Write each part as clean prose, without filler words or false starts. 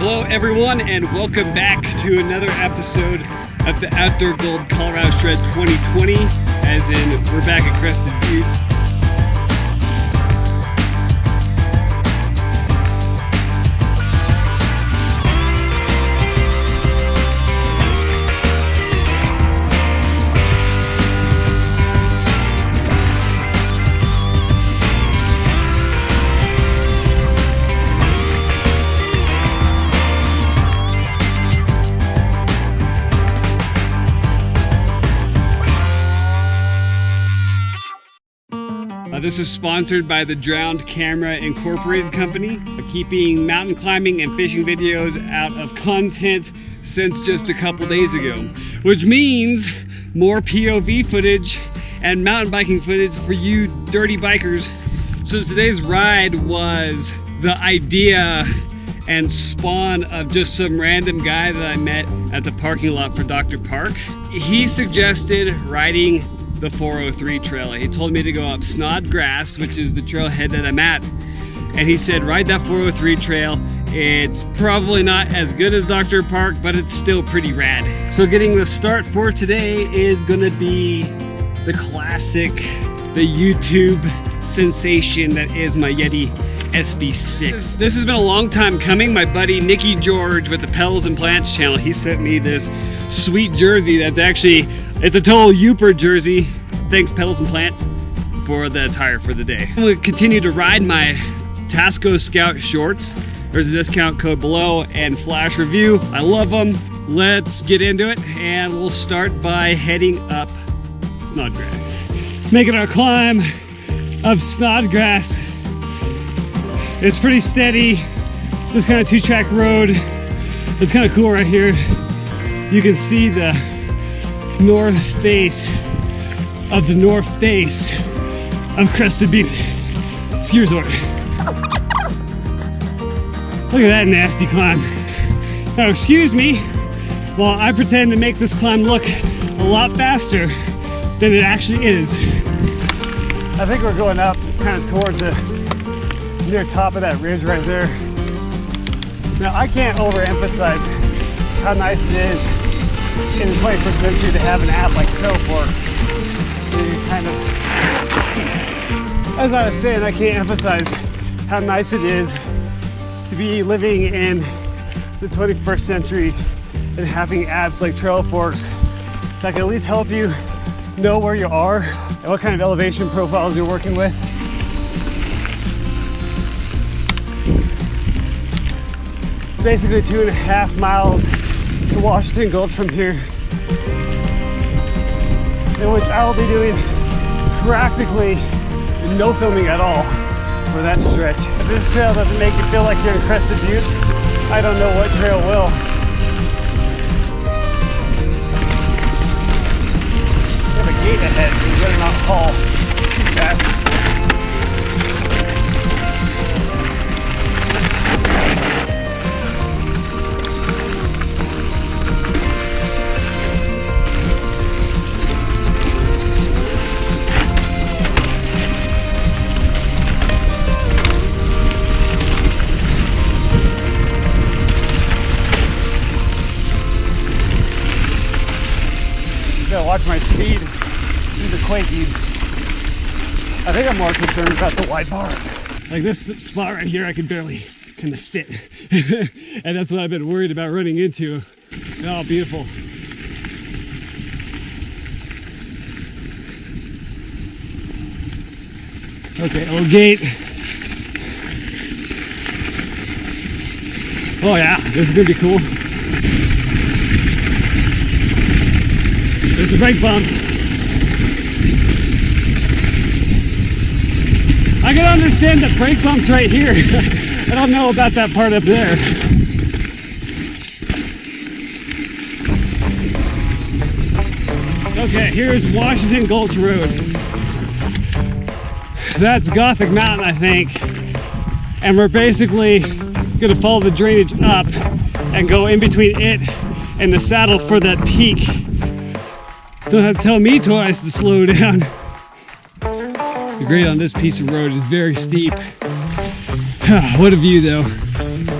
Hello everyone, and welcome back to another episode of the Outdoor Gold Colorado Shred 2020, as in we're back at Crested Butte. This is sponsored by the Drowned Camera Incorporated company, keeping mountain climbing and fishing videos out of content since just a couple days ago, which means more POV footage and mountain biking footage for you dirty bikers. So today's ride was the idea and spawn of just some random guy that I met at the parking lot for Dr. Park. He suggested riding the 403 trail. He told me to go up Snodgrass, which is the trailhead that I'm at, and he said ride that 403 trail. It's probably not as good as Dr. Park, but it's still pretty rad. So getting the start for today is gonna be the classic, the YouTube sensation that is my Yeti SB6. This has been a long time coming. My buddy Nicky George with the Pedals and Plants channel, he sent me this sweet jersey that's actually, it's a total Youper jersey. Thanks Pedals and Plants for the attire for the day. I'm gonna continue to ride my Tasco Scout shorts. There's a discount code below and flash review. I love them. Let's get into it, and we'll start by heading up Snodgrass. Making our climb up Snodgrass. It's pretty steady, just kind of two-track road. It's kind of cool right here. You can see the north face of Crested Butte. Ski resort. Look at that nasty climb. Now excuse me while I pretend to make this climb look a lot faster than it actually is. I think we're going up kind of towards the near top of that ridge right there. Now I can't overemphasize how nice it is in the 21st century to have an app like TrailForks. As I was saying, I can't emphasize how nice it is to be living in the 21st century and having apps like TrailForks that can at least help you know where you are and what kind of elevation profiles you're working with. Basically 2.5 miles to Washinton Gulch from here, in which I will be doing practically no filming at all for that stretch. If this trail doesn't make you feel like you're in Crested Butte, I don't know what trail will. We have a gate ahead, so we better not haul too fast. Gotta watch my speed through the quakies. I think I'm more concerned about the wide bar. Like this spot right here, I can barely kind of fit. And that's what I've been worried about running into. Oh, beautiful. Okay, old gate. Oh yeah, this is gonna be cool. There's the brake bumps. I can understand the brake bumps right here. I don't know about that part up there. Okay, here's Washinton Gulch Road. That's Gothic Mountain, I think. And we're basically gonna follow the drainage up and go in between it and the saddle for that peak. Don't have to tell me twice to slow down. The grade on this piece of road is very steep. What a view though.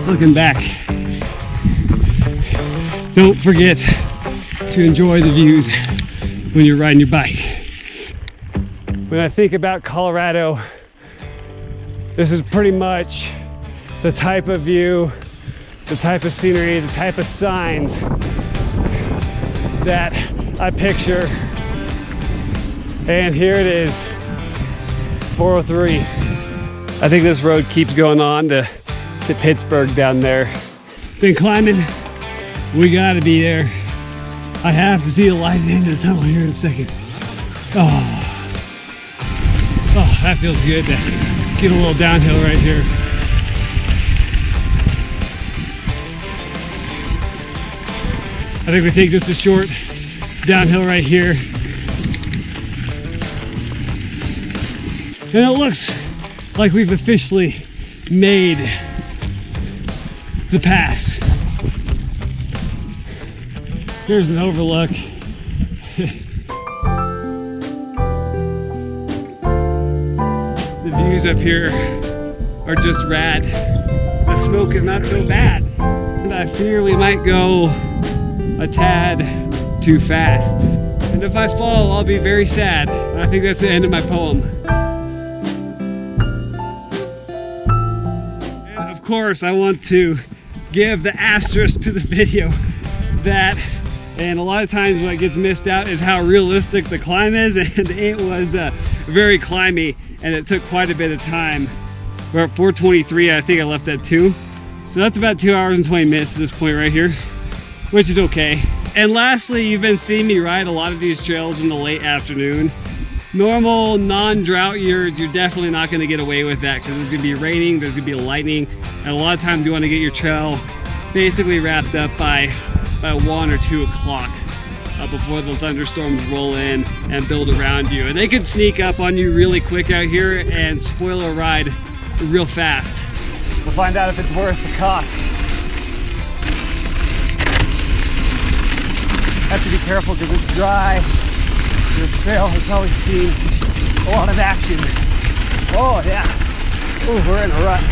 Looking back, Don't forget to enjoy the views when you're riding your bike. When I think about Colorado, this is pretty much the type of view, the type of scenery, the type of signs that I picture. And here it is, 403. I think this road keeps going on to Pittsburgh down there. Been climbing, we gotta be there. I have to see the light at the end of the tunnel here in a second. Oh, that feels good to get a little downhill right here. I think we take just a short downhill right here. And it looks like we've officially made the pass. Here's an overlook. The views up here are just rad. The smoke is not so bad. And I fear we might go a tad too fast. And if I fall, I'll be very sad. I think that's the end of my poem. And of course, I want to give the asterisk to the video that, and a lot of times what gets missed out is how realistic the climb is, and it was very climby, and it took quite a bit of time. We're at 4:23, I think I left at 2. So that's about 2 hours and 20 minutes at this point right here, which is okay. And lastly, you've been seeing me ride a lot of these trails in the late afternoon. Normal, non-drought years, you're definitely not gonna get away with that because it's gonna be raining, there's gonna be lightning, and a lot of times you wanna get your trail basically wrapped up by 1 or 2 o'clock before the thunderstorms roll in and build around you. And they can sneak up on you really quick out here and spoil a ride real fast. We'll find out if it's worth the cost. Have to be careful because it's dry. This trail has always seen a lot of action. Oh yeah. Oh, we're in a rut.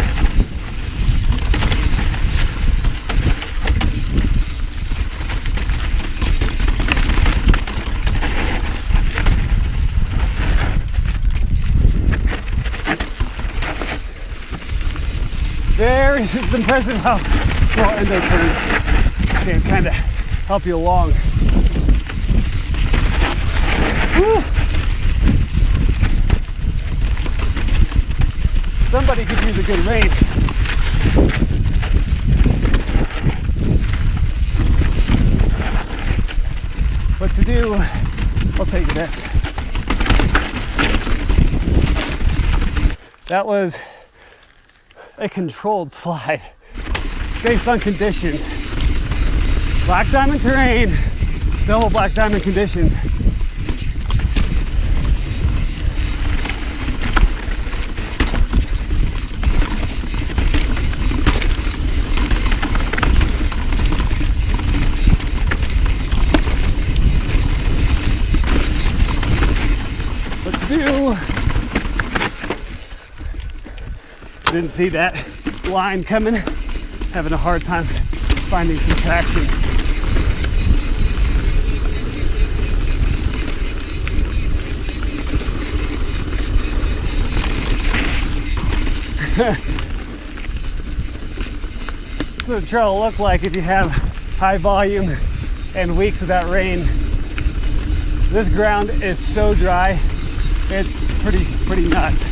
It's impressive how small endo turns can kind of help you along. Woo. Somebody could use a good rein. What to do? I'll take this. That was a controlled slide based on conditions. Black diamond terrain, double black diamond conditions. What to do? Didn't see that line coming. Having a hard time finding some traction. That's what the trail will look like if you have high volume and weeks without rain. This ground is so dry, it's pretty nuts.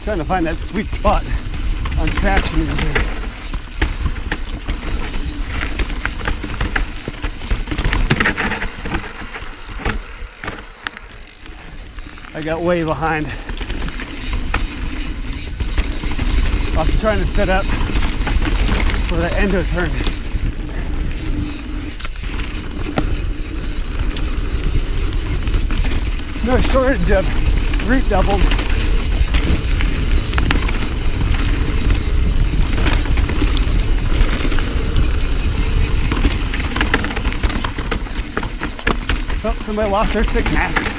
Trying to find that sweet spot on traction in here. I got way behind. I'm trying to set up for the endo turn. No shortage of root doubles. Oh, somebody lost their stick mask.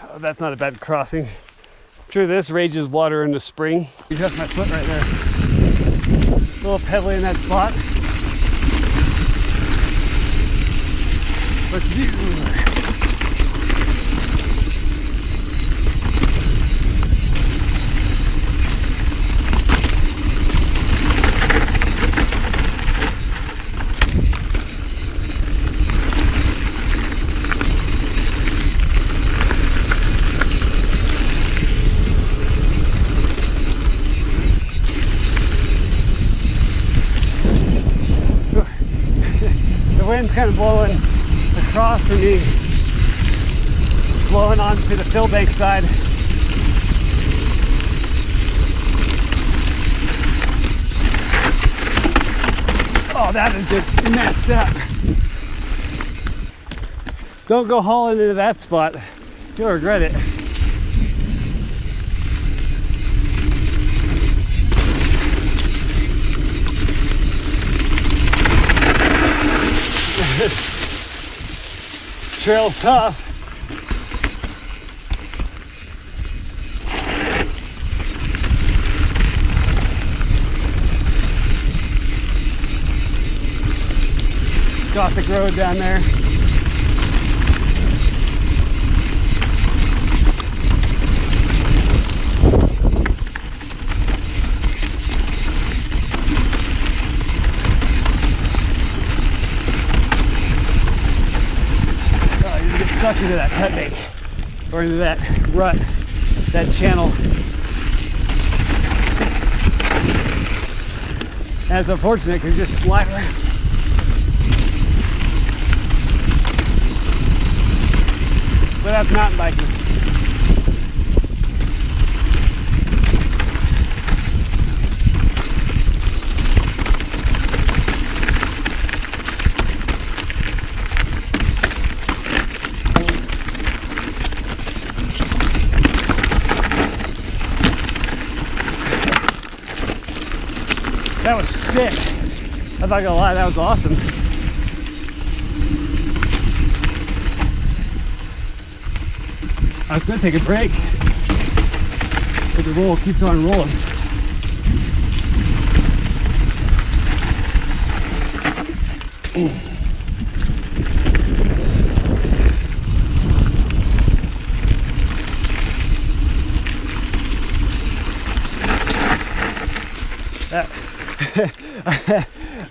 Oh, that's not a bad crossing. I'm sure this rages water in the spring. Adjust my foot right there. A little pebbly in that spot. Let's do. The wind's kind of blowing across from me, blowing onto the fill bank side. Oh, that is just messed up. Don't go hauling into that spot. You'll regret it. Trail's tough. Gothic road down there. Sucked into that cut bank or into that rut, that channel. That's unfortunate because you just slide around. But that's mountain biking. That was sick. I'm not gonna lie, that was awesome. I was gonna take a break, but the roll keeps on rolling.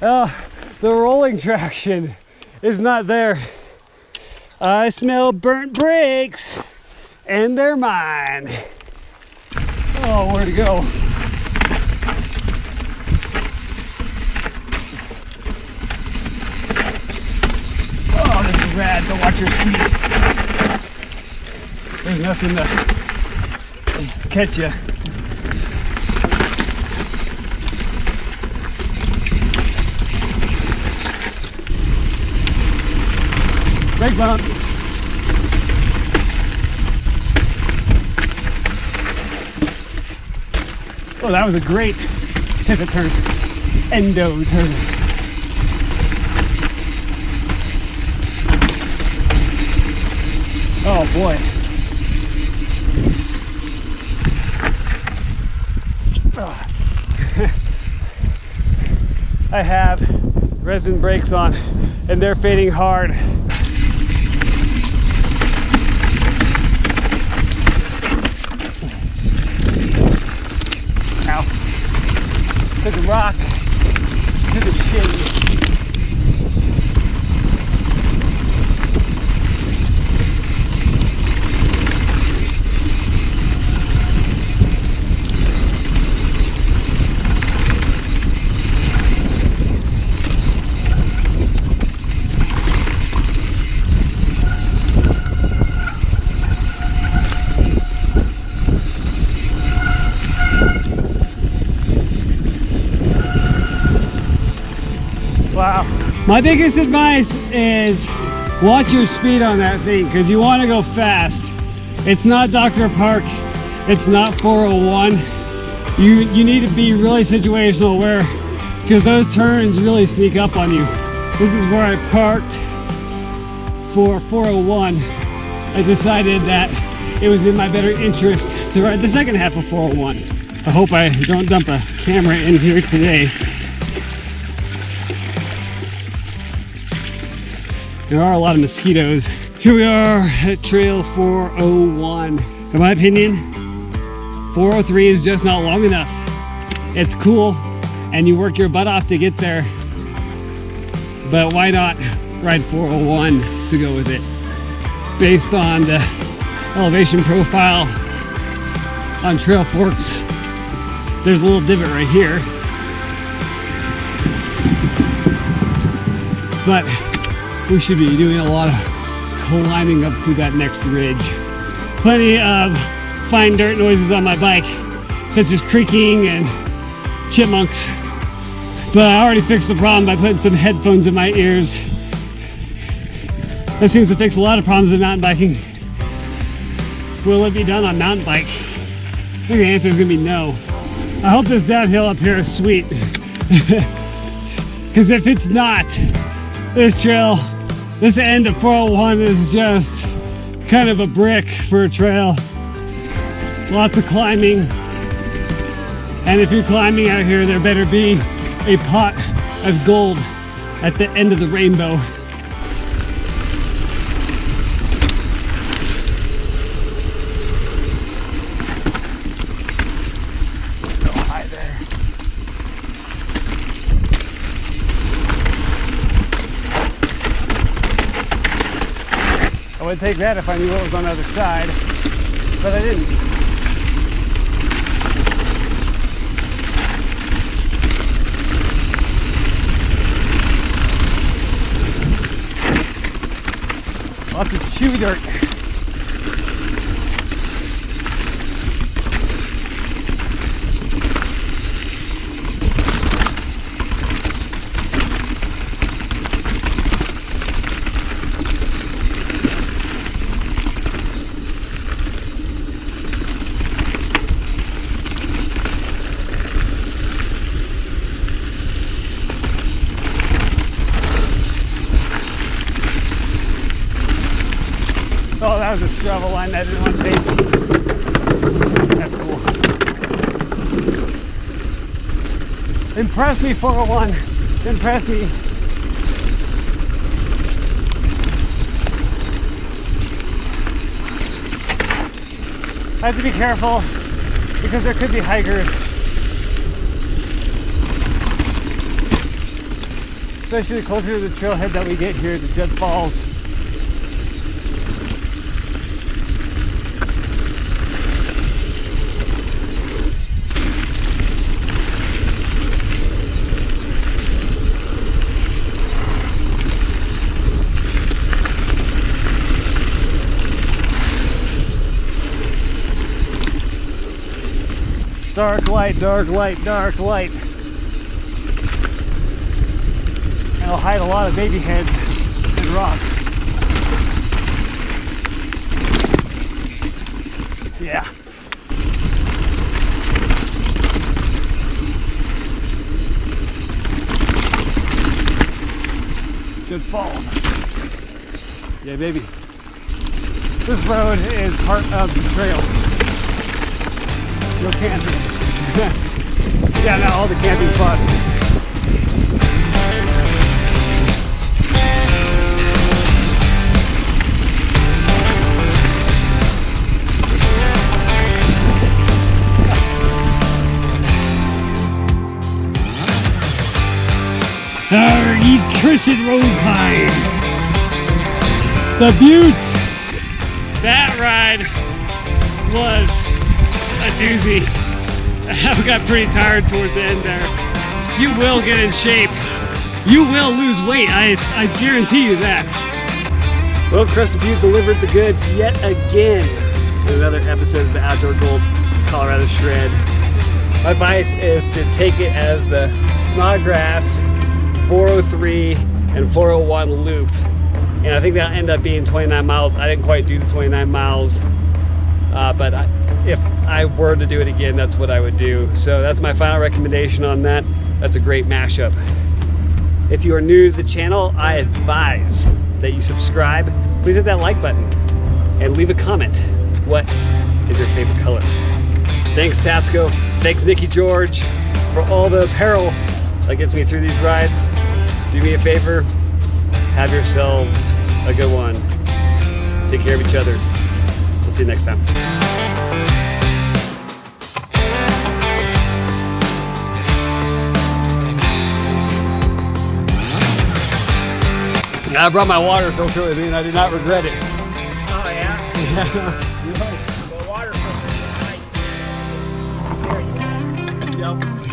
Oh, the rolling traction is not there. I smell burnt brakes and they're mine. Oh, where to go? Oh, this is rad. Don't watch your speed. There's nothing to catch you. Brake bumps. Oh, that was a great pivot turn. Endo turn. Oh boy. I have resin brakes on and they're fading hard. Ow. Took a rock to the shin. My biggest advice is watch your speed on that thing, because you want to go fast. It's not Dr. Park, it's not 401. You need to be really situational aware, because those turns really sneak up on you. This is where I parked for 401. I decided that it was in my better interest to ride the second half of 401. I hope I don't dump a camera in here today. There are a lot of mosquitoes. Here we are at Trail 401. In my opinion, 403 is just not long enough. It's cool, and you work your butt off to get there, but why not ride 401 to go with it? Based on the elevation profile on Trail Forks, there's a little divot right here, but we should be doing a lot of climbing up to that next ridge. Plenty of fine dirt noises on my bike, such as creaking and chipmunks, but I already fixed the problem by putting some headphones in my ears. That seems to fix a lot of problems in mountain biking. Will it be done on mountain bike? I think the answer is gonna be no. I hope this downhill up here is sweet. Because if it's not, this trail, this end of 401 is just kind of a brick for a trail. Lots of climbing. And if you're climbing out here, there better be a pot of gold at the end of the rainbow. I would take that if I knew what was on the other side, but I didn't. Lots of chew dirt. Oh, that was a gravel line that I didn't want to take. That's cool. Impress me, 401. Impress me. I have to be careful because there could be hikers. Especially closer to the trailhead that we get here to Judd Falls. Dark light, dark light, dark light. And it'll hide a lot of baby heads and rocks. Yeah. Good falls. Yeah, baby. This road is part of the trail. No camping. Scout out all the camping spots. Ye Crested Road climb. The Butte. That ride was a doozy. I got pretty tired towards the end there. You will get in shape. You will lose weight. I guarantee you that. Well, Crested Butte delivered the goods yet again in another episode of the Outdoor Gold Colorado Shred. My advice is to take it as the Snodgrass 403 and 401 loop. And I think that'll end up being 29 miles. I didn't quite do the 29 miles, but if I were to do it again, that's what I would do. So that's my final recommendation on that. That's a great mashup. If you are new to the channel, I advise that you subscribe. Please hit that like button and leave a comment. What is your favorite color? Thanks, Tasco. Thanks, Nikki George, for all the apparel that gets me through these rides. Do me a favor, have yourselves a good one. Take care of each other. We'll see you next time. I brought my water filter with me and I did not regret it. Oh yeah? Yeah. The water filter is nice. Very nice. Yep.